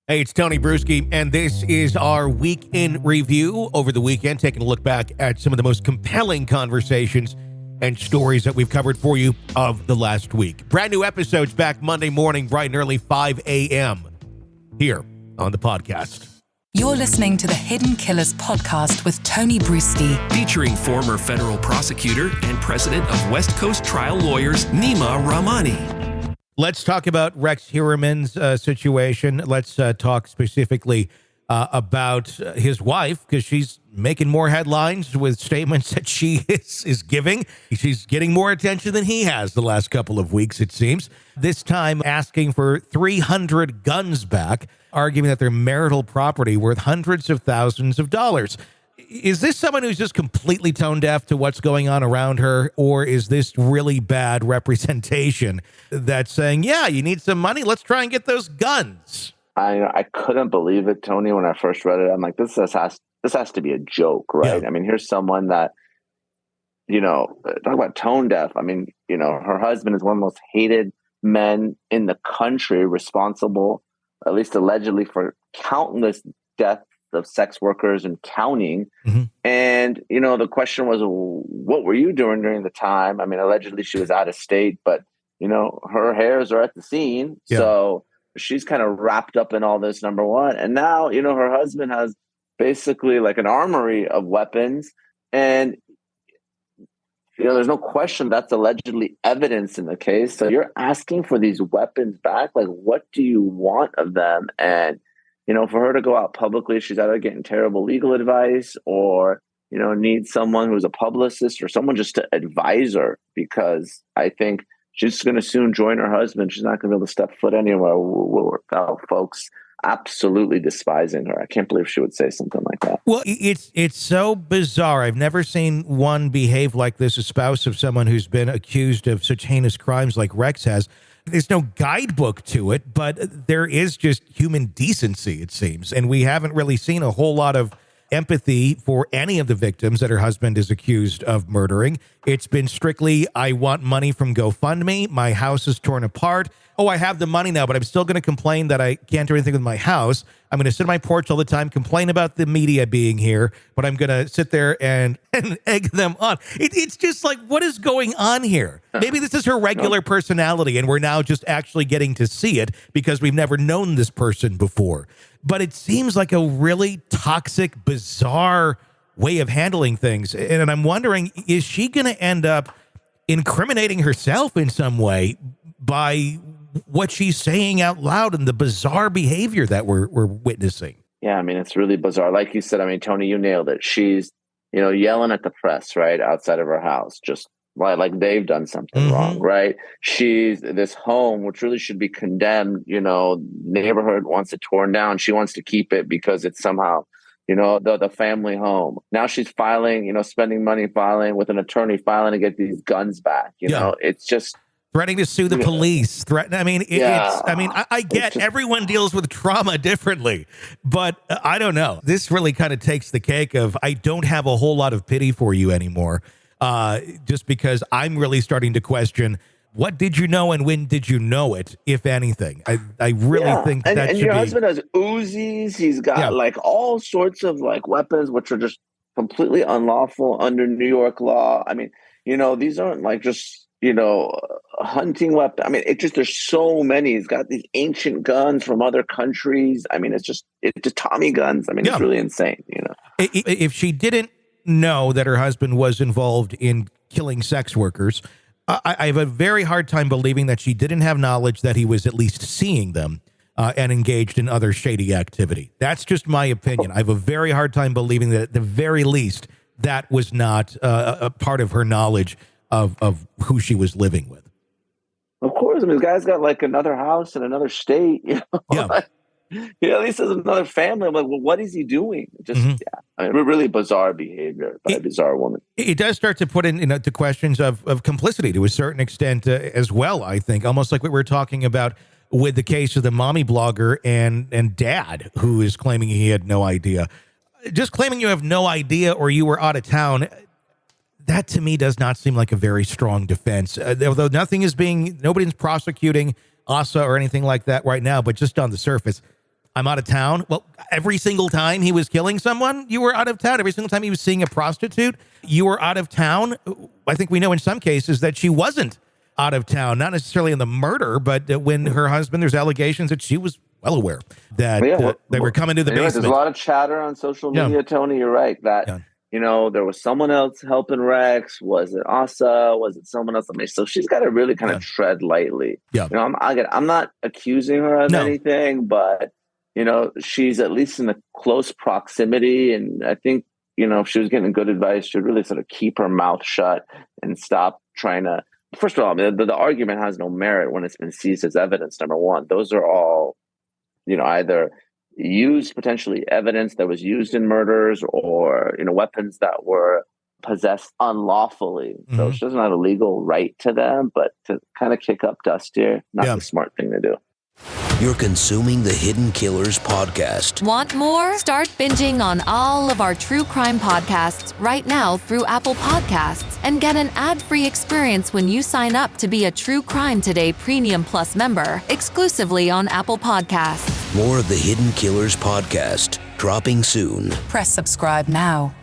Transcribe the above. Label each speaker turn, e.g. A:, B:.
A: Hey, it's Tony Brueski, and this is our week in review over the weekend, taking a look back at some of the most compelling conversations and stories that we've covered for you of the last week. Brand new episodes back Monday morning, bright and early, 5 a.m. here on the podcast.
B: You're listening to the Hidden Killers podcast with Tony Brueski,
C: featuring former federal prosecutor and president of West Coast Trial Lawyers, Nima Rahmani.
A: Let's talk about Rex Heuermann's situation. Let's talk specifically about his wife, because she's making more headlines with statements that she is giving. She's getting more attention than he has the last couple of weeks, it seems. This time asking for 300 guns back, arguing that they're marital property worth hundreds of thousands of dollars. Is this someone who's just completely tone deaf to what's going on around her, or is this really bad representation that's saying, yeah, you need some money, let's try and get those guns?
D: I couldn't believe it, Tony, when I first read it. I'm like, this has to be a joke, right? Yeah. I mean, here's someone that, talk about tone deaf. I mean, her husband is one of the most hated men in the country, responsible, at least allegedly, for countless deaths of sex workers and counting. Mm-hmm. And, the question was, what were you doing during the time? I mean, allegedly she was out of state, but, her hairs are at the scene. Yeah. So she's kind of wrapped up in all this, number one. And now, her husband has basically like an armory of weapons. And, there's no question that's allegedly evidence in the case. So you're asking for these weapons back. Like, what do you want of them? And, for her to go out publicly, she's either getting terrible legal advice or, needs someone who's a publicist or someone just to advise her, because I think she's going to soon join her husband. She's not going to be able to step foot anywhere without folks absolutely despising her. I can't believe she would say something like that.
A: Well, it's so bizarre. I've never seen one behave like this, a spouse of someone who's been accused of such heinous crimes like Rex has. There's no guidebook to it, but there is just human decency, it seems. And we haven't really seen a whole lot of empathy for any of the victims that her husband is accused of murdering. It's been strictly, I want money from GoFundMe. My house is torn apart. Oh, I have the money now, but I'm still going to complain that I can't do anything with my house. I'm going to sit on my porch all the time, complain about the media being here, but I'm going to sit there and egg them on. It's just like, what is going on here? Maybe this is her regular personality, and we're now just actually getting to see it because we've never known this person before. But it seems like a really toxic, bizarre way of handling things. And I'm wondering, is she going to end up incriminating herself in some way by what she's saying out loud and the bizarre behavior that we're witnessing?
D: Yeah, I mean, it's really bizarre. Like you said, I mean, Tony, you nailed it. She's, yelling at the press, right, outside of her house, just like they've done something wrong, right? She's this home, which really should be condemned, neighborhood wants it torn down. She wants to keep it because it's somehow, the family home. Now she's filing, spending money filing with an attorney, filing to get these guns back. It's just
A: threatening to sue the police. I get everyone deals with trauma differently, but I don't know. This really kind of takes the cake of, I don't have a whole lot of pity for you anymore. Just because I'm really starting to question, what did you know and when did you know it, if anything? I really think that should be. And
D: your husband has Uzis. He's got like all sorts of like weapons, which are just completely unlawful under New York law. I mean, these aren't like just, hunting weapons. I mean, there's so many. He's got these ancient guns from other countries. I mean, it's just Tommy guns. I mean, it's really insane,
A: If she didn't know that her husband was involved in killing sex workers, I have a very hard time believing that she didn't have knowledge that he was at least seeing them and engaged in other shady activity. That's just my opinion. I have a very hard time believing that at the very least that was not a part of her knowledge of who she was living with.
D: Of course. I mean, this guy's got like another house in another state.
A: Yeah.
D: At least there's another family. I'm like, well, what is he doing? Just, I mean, really bizarre behavior by a bizarre woman.
A: It does start to put into questions of complicity to a certain extent as well, I think. Almost like what we were talking about with the case of the mommy blogger and dad who is claiming he had no idea. Just claiming you have no idea or you were out of town, that to me does not seem like a very strong defense. Although nobody's prosecuting Asa or anything like that right now, but just on the surface, I'm out of town. Well, every single time he was killing someone, you were out of town. Every single time he was seeing a prostitute, you were out of town. I think we know in some cases that she wasn't out of town, not necessarily in the murder, but when her husband, there's allegations that she was well aware that they were coming to the basement.
D: There's a lot of chatter on social media, Tony. You're right that, there was someone else helping Rex. Was it Asa? Was it someone else? I mean, so she's got to really kind of tread lightly.
A: Yeah.
D: I'm not accusing her of anything, but, she's at least in a close proximity. And I think, if she was getting good advice, she'd really sort of keep her mouth shut and stop trying to. First of all, the argument has no merit when it's been seized as evidence, number one. Those are all, either used potentially evidence that was used in murders or, weapons that were possessed unlawfully. So she doesn't have a legal right to them, but to kind of kick up dust here, not the smart thing to do.
E: You're consuming the Hidden Killers podcast.
F: Want more? Start binging on all of our true crime podcasts right now through Apple Podcasts and get an ad-free experience when you sign up to be a True Crime Today Premium Plus member exclusively on Apple Podcasts.
E: More of the Hidden Killers podcast dropping soon.
B: Press subscribe now.